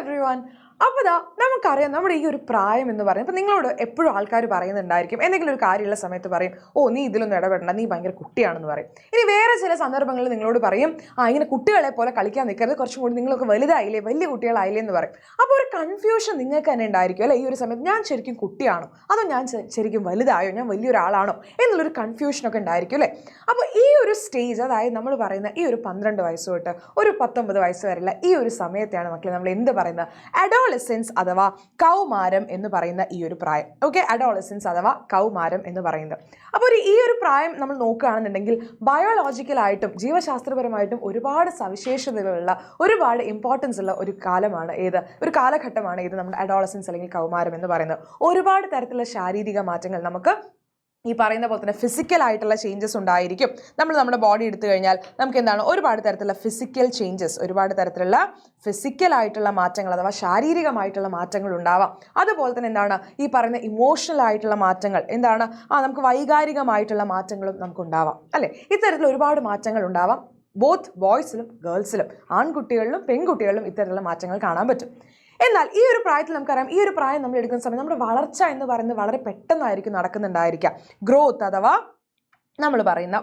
Everyone. അപ്പോൾ നമുക്കറിയാം നമ്മുടെ ഈ ഒരു പ്രായം എന്ന് പറയുന്നത് ഇപ്പോൾ നിങ്ങളോട് എപ്പോഴും ആൾക്കാർ പറയുന്നുണ്ടായിരിക്കും, എന്തെങ്കിലും ഒരു കാര്യമുള്ള സമയത്ത് പറയും, ഓ നീ ഇതിലൊന്നും ഇടപെടണ്ട, നീ ഭയങ്കര കുട്ടിയാണെന്ന് പറയും. ഇനി വേറെ ചില സന്ദർഭങ്ങളിൽ നിങ്ങളോട് പറയും, ഇങ്ങനെ കുട്ടികളെ പോലെ കളിക്കാൻ നിൽക്കരുത്, കുറച്ചും കൂടി നിങ്ങളൊക്കെ വലുതായില്ലേ, വലിയ കുട്ടികളായില്ലേ എന്ന് പറയും. അപ്പോൾ ഒരു കൺഫ്യൂഷൻ നിങ്ങൾക്ക് തന്നെ ഉണ്ടായിരിക്കും അല്ലേ? ഈ ഒരു സമയത്ത് ഞാൻ ശരിക്കും കുട്ടിയാണോ, അതോ ഞാൻ ശരിക്കും വലുതായോ, ഞാൻ വലിയൊരാളാണോ എന്നുള്ളൊരു കൺഫ്യൂഷനൊക്കെ ഉണ്ടായിരിക്കും അല്ലേ? അപ്പോൾ ഈ ഒരു സ്റ്റേജ്, അതായത് നമ്മൾ പറയുന്ന ഈ ഒരു 12 വയസ്സ് തൊട്ട് ഒരു 19 വയസ്സ് വരെയുള്ള ഈ ഒരു സമയത്തെയാണ് മക്കളെ നമ്മൾ എന്ത് പറയുന്നത്, അഡോളസെൻസ് അഥവാ കൗമാരം എന്ന് പറയുന്ന ഈ ഒരു പ്രായം. ഓക്കെ, അഡോളസെൻസ് അഥവാ കൗമാരം എന്ന് പറയുന്നത്. അപ്പോൾ ഈ ഒരു പ്രായം നമ്മൾ നോക്കുകയാണെന്നുണ്ടെങ്കിൽ ബയോളജിക്കലായിട്ടും ജീവശാസ്ത്രപരമായിട്ടും ഒരുപാട് സവിശേഷതകളുള്ള, ഒരുപാട് ഇമ്പോർട്ടൻസ് ഉള്ള ഒരു കാലമാണ് ഏത്, ഒരു കാലഘട്ടമാണ് ഇത് നമ്മുടെ അഡോളസെൻസ് അല്ലെങ്കിൽ കൗമാരം എന്ന് പറയുന്നത്. ഒരുപാട് തരത്തിലുള്ള ശാരീരിക മാറ്റങ്ങൾ നമുക്ക് ഈ പറയുന്ന പോലെ തന്നെ ഫിസിക്കലായിട്ടുള്ള ചേഞ്ചസ് ഉണ്ടായിരിക്കും. നമ്മുടെ ബോഡി എടുത്തു കഴിഞ്ഞാൽ നമുക്ക് എന്താണ്, ഒരുപാട് തരത്തിലുള്ള ഫിസിക്കൽ ചേഞ്ചസ്, ഒരുപാട് തരത്തിലുള്ള ഫിസിക്കലായിട്ടുള്ള മാറ്റങ്ങൾ അഥവാ ശാരീരികമായിട്ടുള്ള മാറ്റങ്ങൾ ഉണ്ടാവാം. അതുപോലെ തന്നെ എന്താണ് ഈ പറയുന്ന ഇമോഷണൽ ആയിട്ടുള്ള മാറ്റങ്ങൾ, എന്താണ് നമുക്ക് വൈകാരികമായിട്ടുള്ള മാറ്റങ്ങളും നമുക്കുണ്ടാവാം അല്ലേ? ഇത്തരത്തിൽ ഒരുപാട് മാറ്റങ്ങൾ ഉണ്ടാവാം. ബോത്ത് ബോയ്സിലും ഗേൾസിലും, ആൺകുട്ടികളിലും പെൺകുട്ടികളിലും ഇത്തരത്തിലുള്ള മാറ്റങ്ങൾ കാണാൻ പറ്റും. എന്നാൽ ഈ ഒരു പ്രായത്തിൽ നമുക്കറിയാം, ഈ ഒരു പ്രായം നമ്മൾ എടുക്കുന്ന സമയത്ത് നമ്മുടെ വളർച്ച എന്ന് പറയുന്നത് വളരെ പെട്ടെന്നായിരിക്കും നടക്കുന്നുണ്ടായിരിക്കുക. ഗ്രോത്ത് അഥവാ നമ്മൾ പറയുന്ന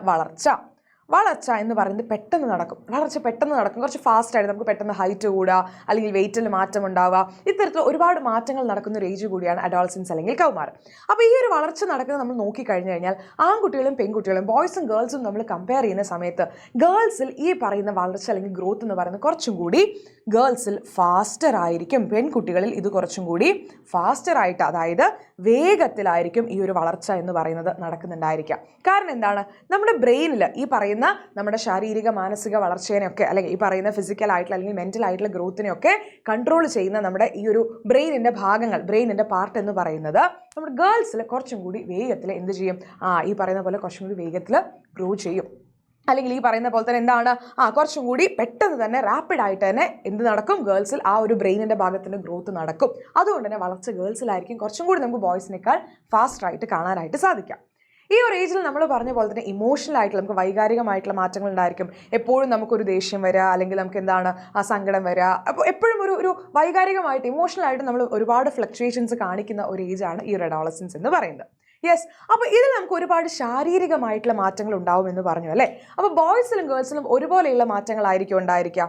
വളർച്ച എന്ന് പറയുന്നത് പെട്ടെന്ന് നടക്കും. വളർച്ച പെട്ടെന്ന് നടക്കും, കുറച്ച് ഫാസ്റ്റായിട്ട് നമുക്ക് പെട്ടെന്ന് ഹൈറ്റ് കൂടുക, അല്ലെങ്കിൽ വെയിറ്റിൽ മാറ്റം ഉണ്ടാവുക, ഇത്തരത്തിൽ ഒരുപാട് മാറ്റങ്ങൾ നടക്കുന്ന ഒരു ഏജ് കൂടിയാണ് അഡോളസെൻസ് അല്ലെങ്കിൽ കൗമാരം. അപ്പോൾ ഈ ഒരു വളർച്ച നടക്കുന്നത് നമ്മൾ നോക്കിക്കഴിഞ്ഞു കഴിഞ്ഞാൽ ആൺകുട്ടികളും പെൺകുട്ടികളും ബോയ്സും ഗേൾസും നമ്മൾ കമ്പയർ ചെയ്യുന്ന സമയത്ത് ഗേൾസിൽ ഈ പറയുന്ന വളർച്ച അല്ലെങ്കിൽ ഗ്രോത്ത് എന്ന് പറയുന്നത് കുറച്ചും കൂടി ഗേൾസിൽ ഫാസ്റ്റർ ആയിരിക്കും. പെൺകുട്ടികളിൽ ഇത് കുറച്ചും കൂടി ഫാസ്റ്റർ ആയിട്ട്, അതായത് വേഗത്തിലായിരിക്കും ഈ ഒരു വളർച്ച എന്ന് പറയുന്നത് നടക്കുന്നുണ്ടായിരിക്കാം. കാരണം എന്താണ്, നമ്മുടെ ബ്രെയിനിൽ ഈ പറയുന്ന നമ്മുടെ ശാരീരിക മാനസിക വളർച്ചേനെയൊക്കെ, അല്ലെങ്കിൽ ഈ പറയുന്ന ഫിസിക്കൽ ആയിട്ടുള്ള അല്ലെങ്കിൽ മെന്റൽ ആയിട്ടുള്ള ഗ്രോത്തിനെയൊക്കെ കൺട്രോൾ ചെയ്യുന്ന നമ്മുടെ ഈ ഒരു ബ്രെയിനിൻ്റെ ഭാഗങ്ങൾ, ബ്രെയിനിൻ്റെ പാർട്ട് എന്ന് പറയുന്നത് നമ്മുടെ ഗേൾസിൽ കുറച്ചും കൂടി വേഗത്തിൽ എന്ത് ചെയ്യും, ഈ പറയുന്ന പോലെ കുറച്ചും കൂടി വേഗത്തിൽ ഗ്രോ ചെയ്യും. അല്ലെങ്കിൽ ഈ പറയുന്ന പോലെ തന്നെ എന്താണ്, കുറച്ചും കൂടി പെട്ടെന്ന് തന്നെ റാപ്പിഡായിട്ട് തന്നെ എന്ത് നടക്കും, ഗേൾസിൽ ആ ഒരു ബ്രെയിനിൻ്റെ ഭാഗത്തിൻ്റെ ഗ്രോത്ത് നടക്കും. അതുകൊണ്ട് തന്നെ വളർച്ച ഗേൾസിലായിരിക്കും കുറച്ചും കൂടി നമുക്ക് ബോയ്സിനേക്കാൾ ഫാസ്റ്റായിട്ട് കാണാനായിട്ട് സാധിക്കാം. ഈ ഒരു ഏജിൽ നമ്മൾ പറഞ്ഞ പോലെ തന്നെ ഇമോഷണൽ ആയിട്ടുള്ള, നമുക്ക് വൈകാരികമായിട്ടുള്ള മാറ്റങ്ങൾ ഉണ്ടായിരിക്കും. എപ്പോഴും നമുക്കൊരു ദേഷ്യം വരിക, അല്ലെങ്കിൽ നമുക്ക് എന്താണ് സങ്കടം വരിക. അപ്പോൾ എപ്പോഴും ഒരു വൈകാരികമായിട്ട് ഇമോഷണലായിട്ട് നമ്മൾ ഒരുപാട് ഫ്ലക്ച്വേഷൻസ് കാണിക്കുന്ന ഒരു ഏജാണ് ഈ ഒരു അഡോളസെൻസ് എന്ന് പറയുന്നത്. യെസ്, അപ്പോൾ ഇതിൽ നമുക്ക് ഒരുപാട് ശാരീരികമായിട്ടുള്ള മാറ്റങ്ങൾ ഉണ്ടാവും എന്ന് പറഞ്ഞു അല്ലേ? അപ്പോൾ ബോയ്സിലും ഗേൾസിലും ഒരുപോലെയുള്ള മാറ്റങ്ങളായിരിക്കും ഉണ്ടായിരിക്കുക?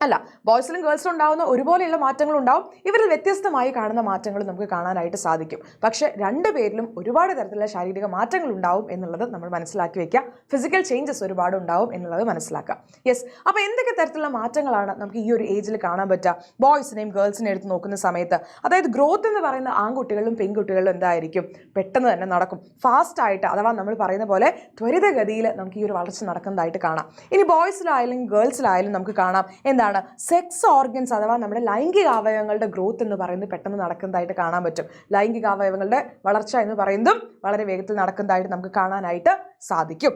അല്ല, ബോയ്സിലും ഗേൾസിലും ഉണ്ടാകുന്ന ഒരുപോലെയുള്ള മാറ്റങ്ങൾ ഉണ്ടാവും. ഇവരിൽ വ്യത്യസ്തമായി കാണുന്ന മാറ്റങ്ങൾ നമുക്ക് കാണാനായിട്ട് സാധിക്കും. പക്ഷേ രണ്ടുപേരിലും ഒരുപാട് തരത്തിലുള്ള ശാരീരിക മാറ്റങ്ങൾ ഉണ്ടാവും എന്നുള്ളത് നമ്മൾ മനസ്സിലാക്കി വെക്കുക. ഫിസിക്കൽ ചേഞ്ചസ് ഒരുപാട് ഉണ്ടാവും എന്നുള്ളത് മനസ്സിലാക്കുക. യെസ്, അപ്പോൾ എന്തൊക്കെ തരത്തിലുള്ള മാറ്റങ്ങളാണ് നമുക്ക് ഈ ഒരു ഏജിൽ കാണാൻ പറ്റുക ബോയ്സിനെയും ഗേൾസിനെയും എടുത്ത് നോക്കുന്ന സമയത്ത്? അതായത് ഗ്രോത്ത് എന്ന് പറയുന്ന ആൺകുട്ടികളിലും പെൺകുട്ടികളിലും എന്തായിരിക്കും, പെട്ടെന്ന് തന്നെ നടക്കും, ഫാസ്റ്റായിട്ട്, അഥവാ നമ്മൾ പറയുന്ന പോലെ ത്വരിതഗതിയിൽ നമുക്ക് ഈ ഒരു വളർച്ച നടക്കുന്നതായിട്ട് കാണാം. ഇനി ബോയ്സിലായാലും ഗേൾസിലായാലും നമുക്ക് കാണാം എന്താണ്, സെക്സ് ഓർഗൻസ് അഥവാ നമ്മുടെ ലൈംഗിക അവയവങ്ങളുടെ ഗ്രോത്ത് എന്ന് പറയുന്നത് പെട്ടെന്ന് നടക്കുന്നതായിട്ട് കാണാൻ പറ്റും. ലൈംഗിക അവയവങ്ങളുടെ വളർച്ച എന്ന് പറയുന്നതും വളരെ വേഗത്തിൽ നടക്കുന്നതായിട്ട് നമുക്ക് കാണാനായിട്ട് സാധിക്കും.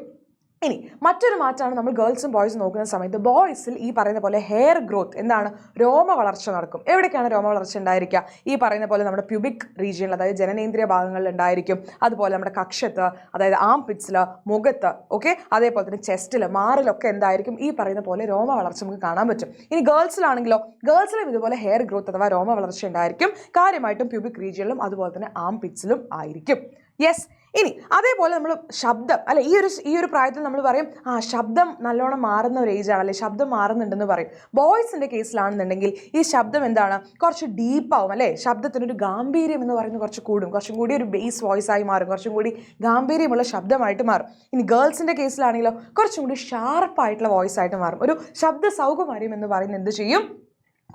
ഇനി മറ്റൊരു മാറ്റമാണ് നമ്മൾ ഗേൾസും ബോയ്സും നോക്കുന്ന സമയത്ത് ബോയ്സിൽ ഈ പറയുന്ന പോലെ ഹെയർ ഗ്രോത്ത്, എന്താണ്, രോമ വളർച്ച നടക്കും. എവിടേക്കാണ് രോമ വളർച്ച ഉണ്ടായിരിക്കുക? ഈ പറയുന്ന പോലെ നമ്മുടെ പ്യൂബിക് റീജിയനിൽ, അതായത് ജനനേന്ദ്രിയ ഭാഗങ്ങളിൽ ഉണ്ടായിരിക്കും. അതുപോലെ നമ്മുടെ കക്ഷത്ത്, അതായത് ആംപിറ്റ്സിൽ, മുഖത്ത്, ഓക്കെ, അതേപോലെ തന്നെ ചെസ്റ്റിൽ, മാറിലൊക്കെ എന്തായിരിക്കും ഈ പറയുന്ന പോലെ രോമ വളർച്ച നമുക്ക് കാണാൻ പറ്റും. ഇനി ഗേൾസിലാണെങ്കിലോ, ഗേൾസിലും ഇതുപോലെ ഹെയർ ഗ്രോത്ത് അഥവാ രോമ വളർച്ച ഉണ്ടായിരിക്കും. കാര്യമായിട്ടും പ്യൂബിക് റീജിയനിലും അതുപോലെ തന്നെ ആംപിറ്റ്സിലും ആയിരിക്കും. യെസ്, ഇനി അതേപോലെ നമ്മൾ ശബ്ദം അല്ലെ, ഈ ഒരു പ്രായത്തിൽ നമ്മൾ പറയും ശബ്ദം നല്ലോണം മാറുന്ന ഒരു ഏജാണ് അല്ലെ, ശബ്ദം മാറുന്നുണ്ടെന്ന് പറയും. ബോയ്സിൻ്റെ കേസിലാണെന്നുണ്ടെങ്കിൽ ഈ ശബ്ദം എന്താണ്, കുറച്ച് ഡീപ്പാവും അല്ലേ, ശബ്ദത്തിനൊരു ഗാംഭീര്യം എന്ന് പറയുന്നത് കുറച്ച് കൂടും, കുറച്ചും കൂടി ഒരു ബേസ് വോയിസ് ആയി മാറും, കുറച്ചും കൂടി ഗാംഭീര്യമുള്ള ശബ്ദമായിട്ട് മാറും. ഇനി ഗേൾസിൻ്റെ കേസിലാണെങ്കിലോ കുറച്ചും കൂടി ഷാർപ്പായിട്ടുള്ള വോയിസ് ആയിട്ട് മാറും. ഒരു ശബ്ദ സൗകുമാര്യം എന്ന് പറയുന്നത് എന്ത് ചെയ്യും,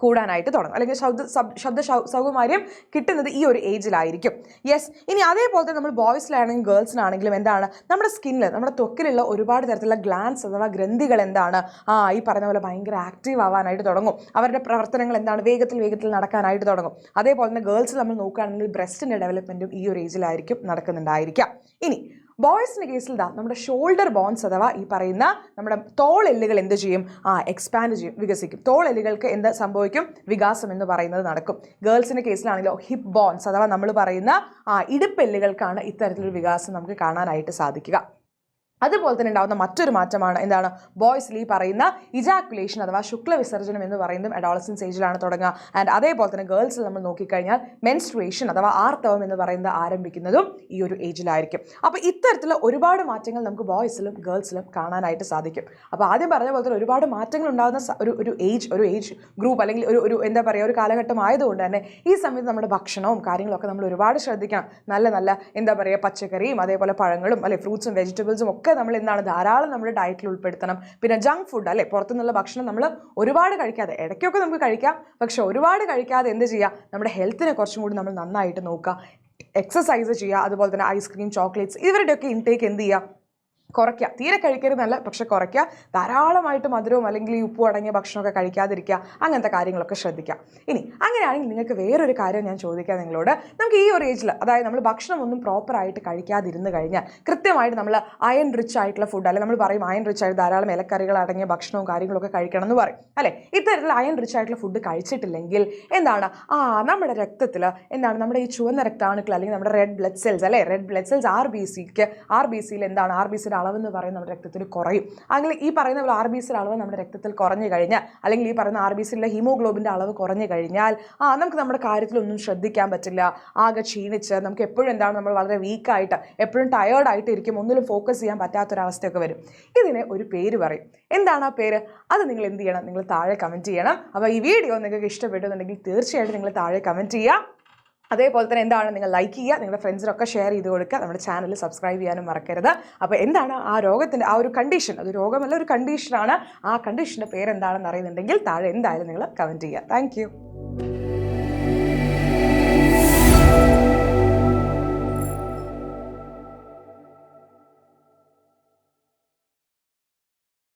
കൂടാനായിട്ട് തുടങ്ങും, അല്ലെങ്കിൽ ശബ്ദ സൗകുമാര്യം കിട്ടുന്നത് ഈ ഒരു ഏജിലായിരിക്കും. യെസ്, ഇനി അതേപോലെ തന്നെ നമ്മൾ ബോയ്സിലാണെങ്കിലും ഗേൾസിനാണെങ്കിലും എന്താണ്, നമ്മുടെ സ്കിന്നിൽ, നമ്മുടെ ത്വക്കിലുള്ള ഒരുപാട് തരത്തിലുള്ള ഗ്ലാൻസ് അഥവാ ഗ്രന്ഥികൾ എന്താണ് ഈ പറയുന്ന പോലെ ഭയങ്കര ആക്റ്റീവ് ആവാനായിട്ട് തുടങ്ങും. അവരുടെ പ്രവർത്തനങ്ങൾ എന്താണ്, വേഗത്തിൽ നടക്കാനായിട്ട് തുടങ്ങും. അതേപോലെ തന്നെ ഗേൾസിൽ നമ്മൾ നോക്കുകയാണെങ്കിൽ ബ്രസ്റ്റിൻ്റെ ഡെവലപ്മെൻറ്റും ഈ ഒരു ഏജിലായിരിക്കും നടക്കുന്നുണ്ടായിരിക്കാം. ഇനി ബോയ്സിൻ്റെ കേസിൽ നമ്മുടെ ഷോൾഡർ ബോൺസ് അഥവാ ഈ പറയുന്ന നമ്മുടെ തോളെല്ലുകൾ എന്ത് ചെയ്യും, എക്സ്പാൻഡ് ചെയ്യും, വികസിക്കും. തോളെല്ലുകൾക്ക് എന്ത് സംഭവിക്കും, വികാസം എന്ന് പറയുന്നത് നടക്കും. ഗേൾസിൻ്റെ കേസിലാണെങ്കിലോ ഹിപ്പ് ബോൺസ് അഥവാ നമ്മൾ പറയുന്ന ഇടുപ്പെല്ലുകൾക്കാണ് ഇത്തരത്തിലൊരു വികാസം നമുക്ക് കാണാനായിട്ട് സാധിക്കുക. അതുപോലെ തന്നെ ഉണ്ടാകുന്ന മറ്റൊരു മാറ്റമാണ് എന്താണ് ബോയ്സിൽ ഈ പറയുന്ന ഇജാക്കുലേഷൻ അഥവാ ശുക്ലവിസർജനം എന്ന് പറയുന്നതും അഡോളസൻസ് ഏജിലാണ് തുടങ്ങുക. ആൻഡ് അതേപോലെ തന്നെ ഗേൾസിൽ നമ്മൾ നോക്കിക്കഴിഞ്ഞാൽ മെൻസ്ട്രുവേഷൻ അഥവാ ആർത്തവം എന്ന് പറയുന്നത് ആരംഭിക്കുന്നതും ഈ ഒരു ഏജിലായിരിക്കും. അപ്പോൾ ഇത്തരത്തിലുള്ള ഒരുപാട് മാറ്റങ്ങൾ നമുക്ക് ബോയ്സിലും ഗേൾസിലും കാണാനായിട്ട് സാധിക്കും. അപ്പോൾ ആദ്യം പറഞ്ഞ പോലെ തന്നെ ഒരുപാട് മാറ്റങ്ങൾ ഉണ്ടാകുന്ന ഒരു ഏജ് ഗ്രൂപ്പ് അല്ലെങ്കിൽ ഒരു എന്താ പറയുക ഒരു കാലഘട്ടം ആയതുകൊണ്ട് തന്നെ ഈ സമയത്ത് നമ്മുടെ ഭക്ഷണവും കാര്യങ്ങളൊക്കെ നമ്മൾ ഒരുപാട് ശ്രദ്ധിക്കണം. നല്ല നല്ല എന്താ പറയുക പച്ചക്കറിയും അതേപോലെ പഴങ്ങളും അല്ലെ ഫ്രൂട്ട്സും വെജിറ്റബിൾസും ഒക്കെ നമ്മൾ എന്താണ് ധാരാളം നമ്മുടെ ഡയറ്റിൽ ഉൾപ്പെടുത്തണം. പിന്നെ ജങ്ക് ഫുഡ് അല്ലെ പുറത്തുനിന്നുള്ള ഭക്ഷണം നമ്മൾ ഒരുപാട് കഴിക്കാതെ ഇടയ്ക്കൊക്കെ നമുക്ക് കഴിക്കാം, പക്ഷെ ഒരുപാട് കഴിക്കാതെ എന്ത് ചെയ്യുക നമ്മുടെ ഹെൽത്തിനെ കുറച്ചും കൂടി നമ്മൾ നന്നായിട്ട് നോക്കുക. എക്സസൈസ് ചെയ്യുക, അതുപോലെ തന്നെ ഐസ്ക്രീം ചോക്ലേറ്റ്സ് ഇവരുടെയൊക്കെ ഇൻടേക്ക് എന്ത് ചെയ്യുക കുറയ്ക്കുക. തീരെ കഴിക്കരുതെന്നല്ല, പക്ഷെ കുറയ്ക്കുക. ധാരാളമായിട്ട് മധുരവും അല്ലെങ്കിൽ ഈ ഉപ്പും അടങ്ങിയ ഭക്ഷണമൊക്കെ കഴിക്കാതിരിക്കുക, അങ്ങനത്തെ കാര്യങ്ങളൊക്കെ ശ്രദ്ധിക്കുക. ഇനി അങ്ങനെയാണെങ്കിൽ നിങ്ങൾക്ക് വേറൊരു കാര്യം ഞാൻ ചോദിക്കാം നിങ്ങളോട്. നമുക്ക് ഈ ഒരു ഏജിൽ അതായത് നമ്മൾ ഭക്ഷണം ഒന്നും പ്രോപ്പറായിട്ട് കഴിക്കാതിരുന്ന് കഴിഞ്ഞാൽ കൃത്യമായിട്ട് നമ്മൾ അയൺ റിച്ച് ആയിട്ടുള്ള ഫുഡ് അല്ലെങ്കിൽ നമ്മൾ പറയും അയൺ റിച്ച് ആയിട്ട് ധാരാളം ഇലക്കറികൾ അടങ്ങിയ ഭക്ഷണവും കാര്യങ്ങളൊക്കെ കഴിക്കണം എന്ന് പറയും അല്ലേ. ഇത്തരത്തിൽ അയൺ റിച്ച് ആയിട്ടുള്ള ഫുഡ് കഴിച്ചിട്ടില്ലെങ്കിൽ എന്താണ് നമ്മുടെ രക്തത്തിൽ എന്താണ് നമ്മുടെ ഈ ചുവന്ന രക്താണുക്കൾ അല്ലെങ്കിൽ നമ്മുടെ റെഡ് ബ്ലഡ് സെൽസ് അല്ലേ red blood cells are B സിയിൽ എന്താണ് ആർ ബി സിയുടെ അളവെന്ന് പറയുന്നത് നമ്മുടെ രക്തത്തിൽ കുറയും. അല്ലെങ്കിൽ ഈ പറയുന്ന പോലെ ആർ ബി സിയുടെ അളവ് നമ്മുടെ രക്തത്തിൽ കുറഞ്ഞു കഴിഞ്ഞാൽ അല്ലെങ്കിൽ ഈ പറയുന്ന ആർ ബി സിയിലെ ഹീമോഗ്ലോബിൻ്റെ അളവ് കുറഞ്ഞു കഴിഞ്ഞാൽ നമുക്ക് നമ്മുടെ കാര്യത്തിലൊന്നും ശ്രദ്ധിക്കാൻ പറ്റില്ല. ആകെ ക്ഷീണിച്ച് നമുക്ക് എപ്പോഴും എന്താണ് നമ്മൾ വളരെ വീക്കായിട്ട് എപ്പോഴും ടയേർഡായിട്ട് ഇരിക്കും, ഒന്നിലും ഫോക്കസ് ചെയ്യാൻ പറ്റാത്തൊരവസ്ഥയൊക്കെ വരും. ഇതിന് ഒരു പേര് പറയും. എന്താണ് ആ പേര്? അത് നിങ്ങൾ എന്ത് ചെയ്യണം? നിങ്ങൾ താഴെ കമൻറ്റ് ചെയ്യണം. അപ്പോൾ ഈ വീഡിയോ നിങ്ങൾക്ക് ഇഷ്ടപ്പെട്ടെന്നുണ്ടെങ്കിൽ തീർച്ചയായിട്ടും നിങ്ങൾ താഴെ കമൻറ്റ് ചെയ്യുക. അതേപോലെ തന്നെ എന്താണ് നിങ്ങൾ ലൈക്ക് ചെയ്യുക, നിങ്ങളുടെ ഫ്രണ്ട്സിനൊക്കെ ഷെയർ ചെയ്ത് കൊടുക്കുക, നമ്മുടെ ചാനൽ സബ്സ്ക്രൈബ് ചെയ്യാനും മറക്കരുത്. അപ്പോൾ എന്താണ് ആ രോഗത്തിൻ്റെ ഒരു കണ്ടീഷൻ, അത് രോഗമല്ല ഒരു കണ്ടീഷനാണ്, ആ കണ്ടീഷൻ്റെ പേരെന്താണെന്ന് അറിയുന്നുണ്ടെങ്കിൽ താഴെ എന്തായാലും നിങ്ങൾ കമൻറ്റ് ചെയ്യുക. താങ്ക്